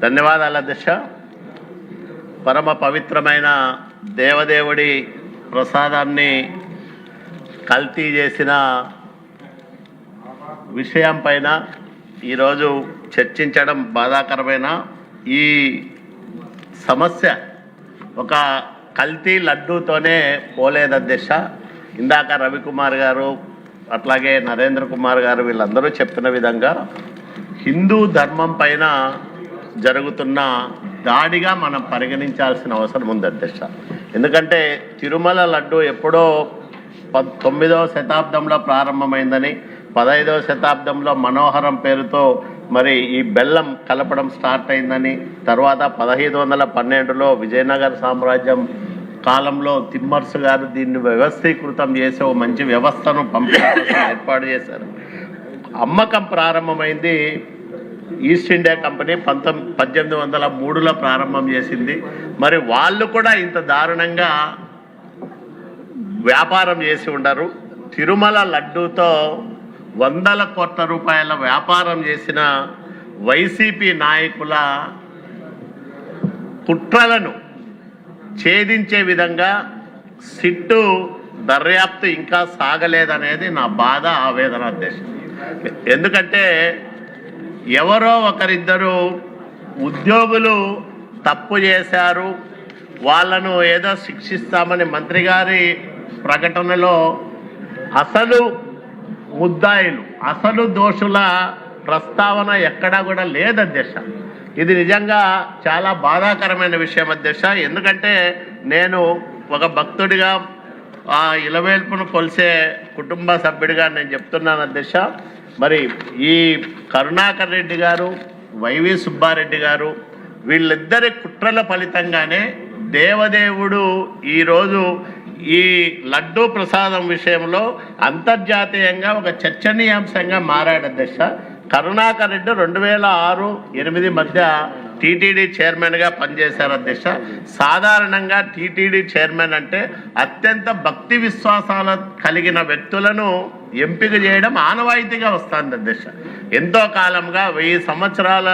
ధన్యవాదాలు అధ్యక్ష. పరమ పవిత్రమైన దేవదేవుడి ప్రసాదాన్ని కల్తీ చేసిన విషయం పైన ఈరోజు చర్చించడం బాధాకరమైన ఈ సమస్య ఒక కల్తీ లడ్డూతోనే పోలేదు అధ్యక్ష. ఇందాక రవికుమార్ గారు అట్లాగే నరేంద్ర కుమార్ గారు వీళ్ళందరూ చెప్పిన విధంగా హిందూ ధర్మం పైన జరుగుతున్న దాడిగా మనం పరిగణించాల్సిన అవసరం ఉంది అధ్యక్ష. ఎందుకంటే తిరుమల లడ్డు ఎప్పుడో 9వ శతాబ్దంలో ప్రారంభమైందని, 15వ శతాబ్దంలో మనోహరం పేరుతో మరి ఈ బెల్లం కలపడం స్టార్ట్ అయిందని, తర్వాత 1512లో విజయనగర సామ్రాజ్యం కాలంలో తిమ్మర్స్ గారు దీన్ని వ్యవస్థీకృతం చేసే ఓ మంచి వ్యవస్థను ఏర్పాటు చేశారు. అమ్మకం ప్రారంభమైంది ఈస్ట్ ఇండియా కంపెనీ 1803లో ప్రారంభం చేసింది. మరి వాళ్ళు కూడా ఇంత దారుణంగా వ్యాపారం చేసి ఉండరు. తిరుమల లడ్డూతో 100 కోట్ల రూపాయల వ్యాపారం చేసిన వైసీపీ నాయకుల కుట్రలను ఛేదించే విధంగా సిట్టు దర్యాప్తు ఇంకా సాగలేదనేది నా బాధ, ఆవేదన అధ్యక్ష. ఎందుకంటే ఎవరో ఒకరిద్దరు ఉద్యోగులు తప్పు చేశారు, వాళ్ళను ఏదో శిక్షిస్తామని మంత్రి గారి ప్రకటనలో అసలు ముద్దాయిలు, అసలు దోషుల ప్రస్తావన ఎక్కడా కూడా లేదు అధ్యక్ష. ఇది నిజంగా చాలా బాధాకరమైన విషయం అధ్యక్ష. ఎందుకంటే నేను ఒక భక్తుడిగా ఆ ఇలవేల్పును కొలిసే కుటుంబ సభ్యుడిగా నేను చెప్తున్నాను అధ్యక్ష. మరి ఈ కరుణాకర్ రెడ్డి గారు, వైవి సుబ్బారెడ్డి గారు వీళ్ళిద్దరి కుట్రల ఫలితంగానే దేవదేవుడు ఈరోజు ఈ లడ్డూ ప్రసాదం విషయంలో అంతర్జాతీయంగా ఒక చర్చనీయాంశంగా మారాడు అధ్యక్ష. కరుణాకర్ రెడ్డి 2006-8 మధ్య టీటీడీ చైర్మన్గా పనిచేశారు అధ్యక్ష. సాధారణంగా టీటీడీ చైర్మన్ అంటే అత్యంత భక్తి విశ్వాసాలు కలిగిన వ్యక్తులను ఎంపిక చేయడం ఆనవాయితీగా వస్తుంది అధ్యక్ష. ఎంతో కాలంగా 1000 సంవత్సరాల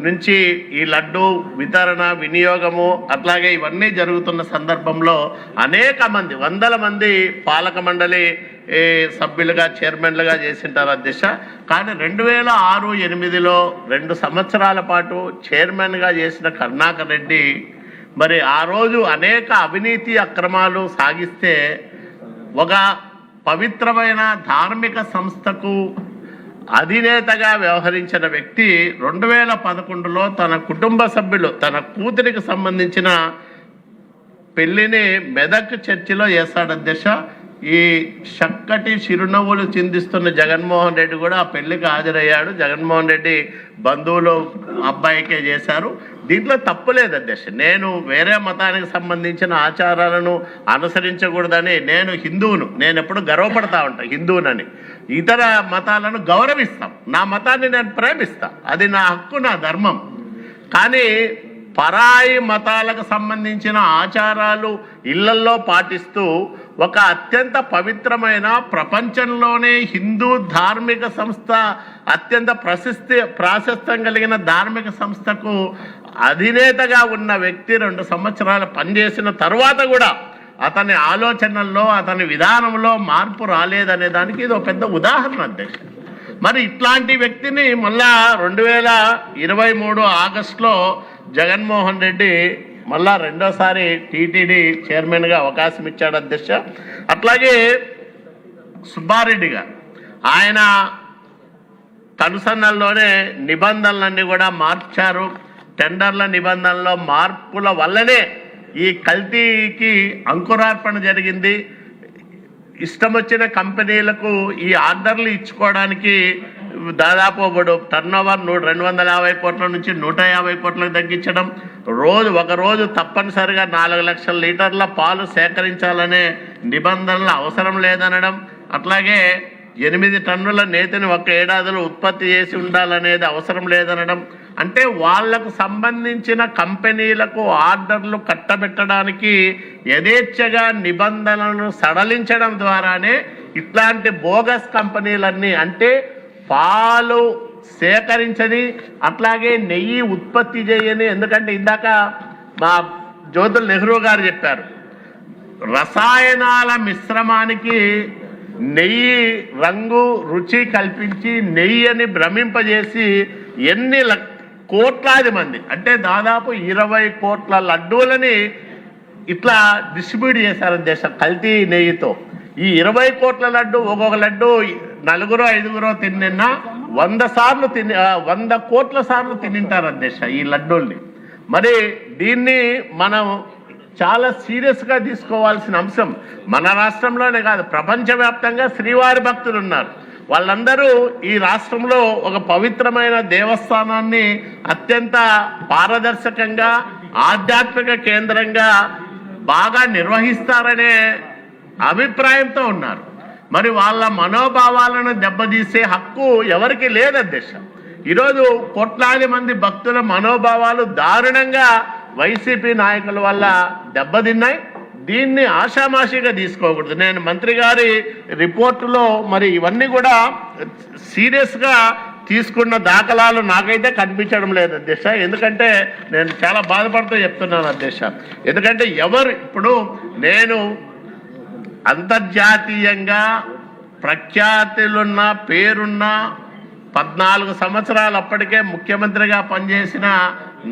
నుంచి ఈ లడ్డు వితరణ, వినియోగము అట్లాగే ఇవన్నీ జరుగుతున్న సందర్భంలో అనేక మంది, 100 మంది పాలక మండలి సభ్యులుగా, చైర్మన్లుగా చేసింటారు అధ్యక్ష. కానీ 2006-8లో 2 సంవత్సరాల పాటు చైర్మన్గా చేసిన కరుణాకర్ రెడ్డి మరి ఆ రోజు అనేక అవినీతి అక్రమాలు సాగిస్తే ఒక పవిత్రమైన ధార్మిక సంస్థకు అధినేతగా వ్యవహరించిన వ్యక్తి 2011లో తన కుటుంబ సభ్యులు, తన కూతురికి సంబంధించిన పెళ్లిని మెదక్ చర్చిలో చేస్తాడు అధ్యక్ష. ఈ చక్కటి చిరునవ్వులు చిందిస్తున్న జగన్మోహన్ రెడ్డి కూడా ఆ పెళ్లికి హాజరయ్యాడు. జగన్మోహన్ రెడ్డి బంధువులు అబ్బాయికే చేశారు. దీంట్లో తప్పులేదు అధ్యక్ష. నేను వేరే మతానికి సంబంధించిన ఆచారాలను అనుసరించకూడదని, నేను హిందువును, నేను ఎప్పుడు గర్వపడతా ఉంటాను హిందువునని. ఇతర మతాలను గౌరవిస్తాం, నా మతాన్ని నేను ప్రేమిస్తా, అది నా హక్కు, నా ధర్మం. కానీ పరాయి మతాలకు సంబంధించిన ఆచారాలు ఇళ్లల్లో పాటిస్తూ ఒక అత్యంత పవిత్రమైన, ప్రపంచంలోనే హిందూ ధార్మిక సంస్థ, అత్యంత ప్రాశస్త్యం కలిగిన ధార్మిక సంస్థకు అధినేతగా ఉన్న వ్యక్తి 2 సంవత్సరాలు పనిచేసిన తర్వాత కూడా అతని ఆలోచనల్లో, అతని విధానంలో మార్పు రాలేదనే దానికి ఇది ఒక పెద్ద ఉదాహరణ అధ్యక్ష. మరి ఇట్లాంటి వ్యక్తిని మళ్ళా 2023 ఆగస్టులో జగన్మోహన్ రెడ్డి మళ్ళా రెండోసారి టీటీడీ చైర్మన్గా అవకాశం ఇచ్చాడు అధ్యక్ష. అట్లాగే సుబ్బారెడ్డి గారు, ఆయన కనుసన్నల్లోనే నిబంధనలన్నీ కూడా మార్చారు. టెండర్ల నిబంధనల్లో మార్పుల వల్లనే ఈ కల్తీకి అంకురార్పణ జరిగింది. ఇష్టం వచ్చిన కంపెనీలకు ఈ ఆర్డర్లు ఇచ్చుకోవడానికి దాదాపు టర్నోవర్ 250 కోట్ల నుంచి 150 కోట్లకు తగ్గించడం, ఒక రోజు తప్పనిసరిగా 4 లక్షల లీటర్ల పాలు సేకరించాలనే నిబంధనలు అవసరం లేదనడం, అట్లాగే 8 టన్నుల నేతిని 1 ఏడాదిలో ఉత్పత్తి చేసి ఉండాలనేది అవసరం లేదనడం. అంటే వాళ్లకు సంబంధించిన కంపెనీలకు ఆర్డర్లు కట్టబెట్టడానికి యథేచ్ఛగా నిబంధనలను సడలించడం ద్వారానే ఇట్లాంటి బోగస్ కంపెనీలన్నీ, అంటే పాలు సేకరించని, అట్లాగే నెయ్యి ఉత్పత్తి చేయని. ఎందుకంటే ఇందాక మా జ్యోతుల్ నెహ్రూ గారు చెప్పారు, రసాయనాల మిశ్రమానికి నెయ్యి రంగు రుచి కల్పించి నెయ్యిని భ్రమింపజేసి ఎన్ని కోట్లాది మంది, అంటే దాదాపు 20 కోట్ల లడ్డూలని ఇట్లా డిస్ట్రిబ్యూట్ చేశారు దేశం కల్తీ నెయ్యితో. ఈ 20 కోట్ల లడ్డు, ఒక్కొక్క లడ్డు 4-5 తిన్నా 100 కోట్ల సార్లు తినింటారు దేశ ఈ లడ్డూల్ని. మరి దీన్ని మనం చాలా సీరియస్గా తీసుకోవాల్సిన అంశం. మన రాష్ట్రంలోనే కాదు, ప్రపంచవ్యాప్తంగా శ్రీవారి భక్తులు ఉన్నారు. వాళ్ళందరూ ఈ రాష్ట్రంలో ఒక పవిత్రమైన దేవస్థానాన్ని అత్యంత పారదర్శకంగా, ఆధ్యాత్మిక కేంద్రంగా బాగా నిర్వహిస్తారనే అభిప్రాయంతో ఉన్నారు. మరి వాళ్ళ మనోభావాలను దెబ్బతీసే హక్కు ఎవరికి లేదు అధ్యక్ష. ఈరోజు కోట్లాది మంది భక్తుల మనోభావాలు దారుణంగా వైసీపీ నాయకుల వల్ల దెబ్బతిన్నాయి. దీన్ని ఆషామాషిగా తీసుకోకూడదు. నేను మంత్రి గారి రిపోర్టులో మరి ఇవన్నీ కూడా సీరియస్గా తీసుకున్న దాఖలాలు నాకైతే కనిపించడం లేదు అధ్యక్ష. ఎందుకంటే నేను చాలా బాధపడుతూ చెప్తున్నాను అధ్యక్ష. ఎందుకంటే ఇప్పుడు నేను అంతర్జాతీయంగా ప్రఖ్యాతులున్న పేరున్న 14 సంవత్సరాలు అప్పటికే ముఖ్యమంత్రిగా పనిచేసిన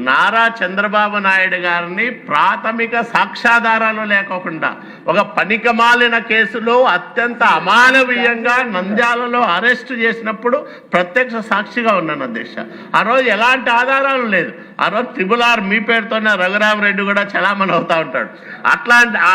నారా చంద్రబాబు నాయుడు గారిని ప్రాథమిక సాక్ష్యాధారాలు లేకోకుండా ఒక పనికిమాలిన కేసులో అత్యంత అమానవీయంగా నంద్యాలలో అరెస్టు చేసినప్పుడు ప్రత్యక్ష సాక్షిగా ఉన్నాను అధ్యక్ష. ఆ రోజు ఎలాంటి ఆధారాలు లేదు. ఆ రోజు RRR మీ పేరుతోనే రఘురామరెడ్డి కూడా చలామణి అవుతూ ఉంటాడు.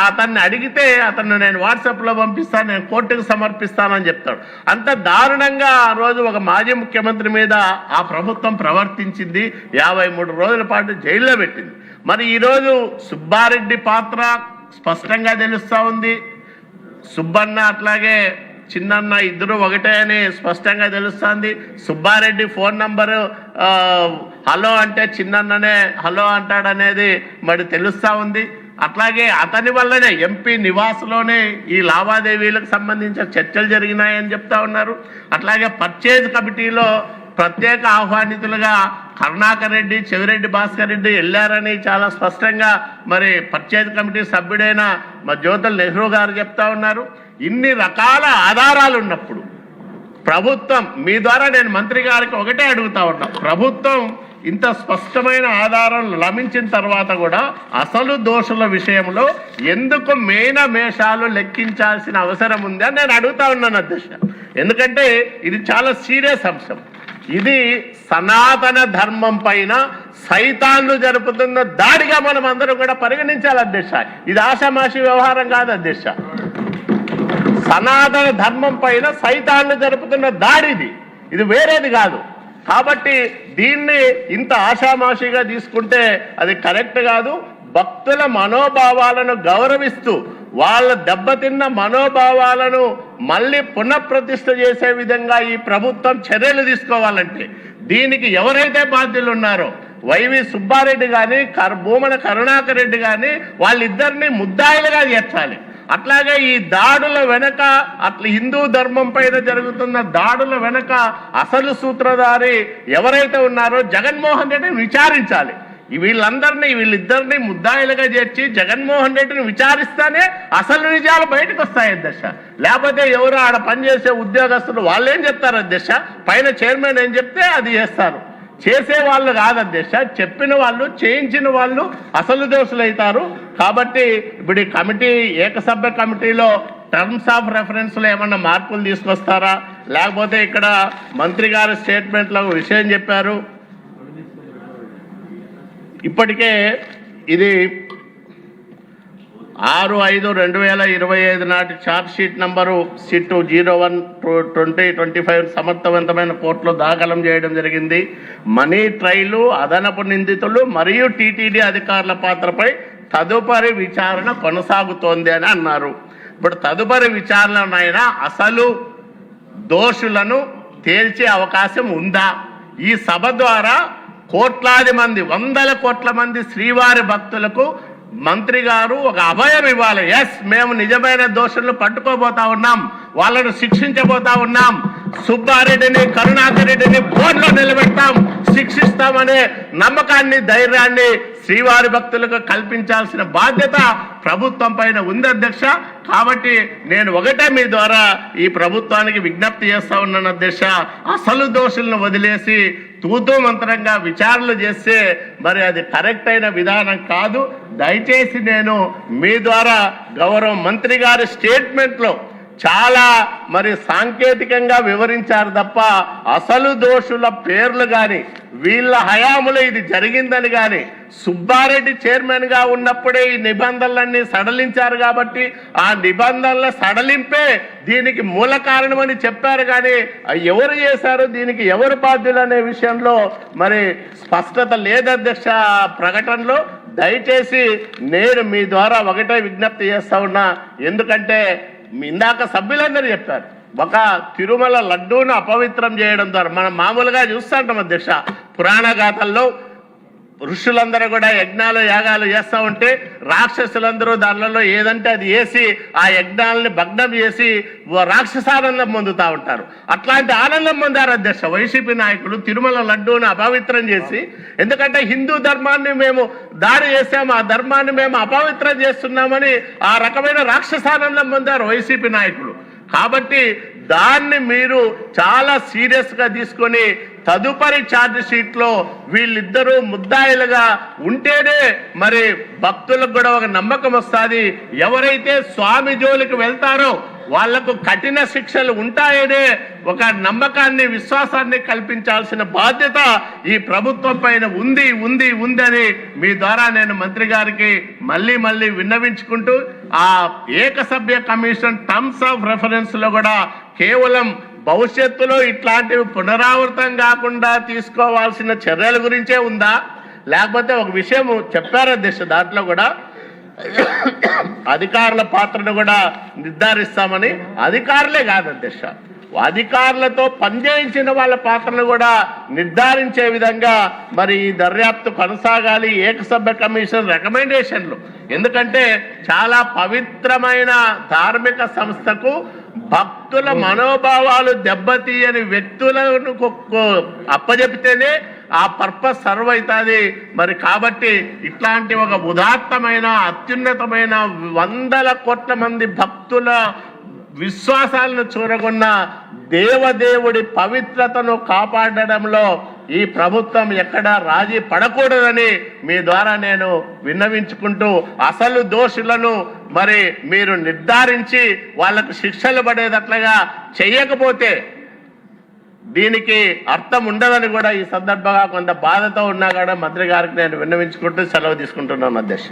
అతన్ని అడిగితే అతన్ని నేను వాట్సాప్లో పంపిస్తాను, నేను కోర్టుకు సమర్పిస్తానని చెప్తాడు. అంత దారుణంగా ఆ రోజు ఒక మాజీ ముఖ్యమంత్రి మీద ఆ ప్రభుత్వం ప్రవర్తించింది. 53 రోజుల పాటు జైల్లో పెట్టింది. మరి ఈరోజు సుబ్బారెడ్డి పాత్ర స్పష్టంగా తెలుస్తూ ఉంది. సుబ్బన్న అట్లాగే చిన్నన్న ఇద్దరు ఒకటే అని స్పష్టంగా తెలుస్తుంది. సుబ్బారెడ్డి ఫోన్ నంబరు హలో అంటే చిన్నన్ననే హలో అంటాడనేది మరి తెలుస్తూ ఉంది. అట్లాగే అతని వల్లనే ఎంపీ నివాస్లోనే ఈ లావాదేవీలకు సంబంధించిన చర్చలు జరిగినాయని చెప్తా ఉన్నారు. అట్లాగే పర్చేజ్ కమిటీలో ప్రత్యేక ఆహ్వానితులుగా కరుణాకర్ రెడ్డి, చెవిరెడ్డి భాస్కర్ రెడ్డి వెళ్ళారని చాలా స్పష్టంగా మరి పర్చేజ్ కమిటీ సభ్యుడైన మా జ్యోతుల్ నెహ్రూ గారు చెప్తా ఉన్నారు. ఇన్ని రకాల ఆధారాలు ఉన్నప్పుడు ప్రభుత్వం, మీ ద్వారా నేను మంత్రి గారికి ఒకటే అడుగుతా ఉన్నా, ప్రభుత్వం ఇంత స్పష్టమైన ఆధారాలు లభించిన తర్వాత కూడా అసలు దోషుల విషయంలో ఎందుకు మేషాలు లెక్కించాల్సిన అవసరం ఉంది అని నేను అడుగుతా ఉన్నాను అధ్యక్ష. ఎందుకంటే ఇది చాలా సీరియస్ అంశం. ఇది సనాతన ధర్మం పైన సైతాన్లు జరుపుతున్న దాడిగా మనం అందరూ కూడా పరిగణించాలి అధ్యక్ష. ఇది ఆషామాషి వ్యవహారం కాదు అధ్యక్ష. సనాతన ధర్మం పైన సైతాన్లు జరుపుతున్న దాడిది, ఇది వేరేది కాదు. కాబట్టి దీన్ని ఇంత ఆషామాషిగా తీసుకుంటే అది కరెక్ట్ కాదు. భక్తుల మనోభావాలను గౌరవిస్తూ వాళ్ళ దెబ్బతిన్న మనోభావాలను మళ్ళీ పునఃప్రతిష్ఠ చేసే విధంగా ఈ ప్రభుత్వం చర్యలు తీసుకోవాలంటే దీనికి ఎవరైతే బాధ్యులు ఉన్నారో వైవి సుబ్బారెడ్డి కానీ భూమన కరుణాకర్ రెడ్డి కానీ వాళ్ళిద్దరిని ముద్దాయిలుగా చేర్చాలి. అట్లాగే ఈ దాడుల వెనక హిందూ ధర్మం పైన జరుగుతున్న దాడుల వెనక అసలు ఎవరైతే ఉన్నారో జగన్మోహన్ రెడ్డిని విచారించాలి. వీళ్ళిద్దరిని ముద్దాయిలుగా చేర్చి జగన్మోహన్ రెడ్డిని విచారిస్తానే అసలు నిజాలు బయటకు వస్తాయి అధ్యక్ష. లేకపోతే ఎవరు ఆడ పనిచేసే ఉద్యోగస్తులు వాళ్ళు ఏం చెప్తారు అధ్యక్ష, పైన చైర్మన్ ఏం చెప్తే అది చేస్తారు. చేసే వాళ్ళు కాదు అధ్యక్ష, చెప్పిన వాళ్ళు చేయించిన వాళ్ళు అసలు దోషులు అవుతారు. కాబట్టి ఇప్పుడు ఈ కమిటీ, ఏకసభ్య కమిటీలో టర్మ్స్ ఆఫ్ రెఫరెన్స్లో ఏమన్నా మార్పులు తీసుకొస్తారా, లేకపోతే ఇక్కడ మంత్రి గారి స్టేట్మెంట్లో విషయం చెప్పారు. ఇప్పటికే ఇది 6/5/2025 నాటి ఛార్జ్ షీట్ నంబరు సిట్ 01/2025 సమర్థవంతమైన కోర్టులో దాఖలం చేయడం జరిగింది. మనీ ట్రయలు, అదనపు నిందితులు మరియు టీటీడీ అధికారుల పాత్రపై తదుపరి విచారణ కొనసాగుతోంది అని అన్నారు. ఇప్పుడు తదుపరి విచారణనైనా అసలు దోషులను తేల్చే అవకాశం ఉందా? ఈ సభ ద్వారా కోట్లాది మంది, 100 కోట్ల మంది శ్రీవారి భక్తులకు మంత్రి గారు ఒక అభయం ఇవ్వాలి. ఎస్, మేము నిజమైన దోషులను పట్టుకోబోతా ఉన్నాం, వాళ్ళను శిక్షించబోతా ఉన్నాం సుబ్బారెడ్డిని కరుణాకర్ రెడ్డిని బోర్డులో నిలబెడతాం, శిక్షిస్తామనే నమ్మకాన్ని ధైర్యాన్ని శ్రీవారి భక్తులకు కల్పించాల్సిన బాధ్యత ప్రభుత్వం పైన ఉంది అధ్యక్ష. కాబట్టి నేను ఒకటే మీ ద్వారా ఈ ప్రభుత్వానికి విజ్ఞప్తి చేస్తా ఉన్నాను అధ్యక్ష, అసలు దోషులను వదిలేసి తూతూ మంత్రంగా విచారణలు చేస్తే మరి అది కరెక్ట్ అయిన విధానం కాదు. దయచేసి నేను మీ ద్వారా గౌరవ మంత్రి గారి స్టేట్మెంట్లో చాలా మరి సాంకేతికంగా వివరించారు తప్ప అసలు దోషుల పేర్లు కానీ వీళ్ళ హయాములో ఇది జరిగిందని కానీ, సుబ్బారెడ్డి చైర్మన్ గా ఉన్నప్పుడే ఈ నిబంధనలన్నీ సడలించారు కాబట్టి ఆ నిబంధనల సడలింపే దీనికి మూల కారణమని చెప్పారు. కానీ ఎవరు చేశారు, దీనికి ఎవరు బాధ్యులు అనే విషయంలో మరి స్పష్టత లేదు అధ్యక్ష ప్రకటనలో. దయచేసి నేను మీ ద్వారా ఒకటే విజ్ఞప్తి చేస్తా ఉన్నా, ఎందుకంటే ఇందాక సభ్యులందరూ చెప్పారు, ఒక తిరుమల లడ్డూను అపవిత్రం చేయడం ద్వారా మనం మామూలుగా చూస్తుంటాం అధ్యక్ష, పురాణ గాథల్లో ఋషులందరూ కూడా యజ్ఞాలు యాగాలు చేస్తూ ఉంటే రాక్షసులందరూ దానిలో ఏదంటే అది వేసి ఆ యజ్ఞాలని భగ్నం చేసి రాక్షసానందం పొందుతూ ఉంటారు. అట్లాంటి ఆనందం పొందారు అధ్యక్ష వైసీపీ నాయకులు తిరుమల లడ్డూను అపవిత్రం చేసి. ఎందుకంటే హిందూ ధర్మాన్ని మేము దాడి చేసాము, ఆ ధర్మాన్ని మేము అపవిత్రం చేస్తున్నామని ఆ రకమైన రాక్షసానందం పొందారు వైసీపీ నాయకులు. కాబట్టి దాన్ని మీరు చాలా సీరియస్గా తీసుకొని తదుపరి ఛార్జ్ షీట్లో వీళ్ళిద్దరూ ముద్దాయిలుగా ఉంటేనే మరి భక్తులకు కూడా ఒక నమ్మకం వస్తుంది. ఎవరైతే స్వామి జోలికి వెళ్తారో వాళ్లకు కఠిన శిక్షలు ఉంటాయనే ఒక నమ్మకాన్ని విశ్వాసాన్ని కల్పించాల్సిన బాధ్యత ఈ ప్రభుత్వం పైన ఉందని మీ ద్వారా నేను మంత్రి గారికి మళ్ళీ విన్నవించుకుంటూ, ఆ ఏకసభ్య కమిషన్ టర్మ్స్ ఆఫ్ రెఫరెన్స్ లో కూడా కేవలం భవిష్యత్తులో ఇట్లాంటివి పునరావృతం కాకుండా తీసుకోవాల్సిన చర్యల గురించే ఉందా, లేకపోతే ఒక విషయం చెప్పారు అధ్యక్ష, దాంట్లో కూడా అధికారుల పాత్రను కూడా నిర్ధారిస్తామని. అధికారులే కాదు అధ్యక్ష, అధికారులతో పనిచేయించిన వాళ్ళ పాత్రను కూడా నిర్ధారించే విధంగా మరి ఈ దర్యాప్తు కొనసాగాలి. ఏకసభ్య కమిషన్ రికమెండేషన్లు, ఎందుకంటే చాలా పవిత్రమైన ధార్మిక సంస్థకు భక్తుల మనోభావాలు దెబ్బతీయని వ్యక్తులను అప్పజెపితేనే ఆ పర్పస్ సర్వ్ అవుతుంది. మరి కాబట్టి ఇట్లాంటి ఒక ఉదాత్తమైన అత్యున్నతమైన వందల కోట్ల మంది భక్తుల విశ్వాసాలను చూరగొన్న దేవదేవుడి పవిత్రతను కాపాడడంలో ఈ ప్రభుత్వం ఎక్కడా రాజీ పడకూడదని మీ ద్వారా నేను విన్నవించుకుంటూ, అసలు దోషులను మరి మీరు నిర్ధారించి వాళ్ళకు శిక్షలు పడేటట్లుగా చేయకపోతే దీనికి అర్థం ఉండదని కూడా ఈ సందర్భంగా కొంత బాధతో ఉన్నా కూడా మంత్రి గారికి నేను విన్నవించుకుంటూ సెలవు తీసుకుంటున్నాను అధ్యక్ష.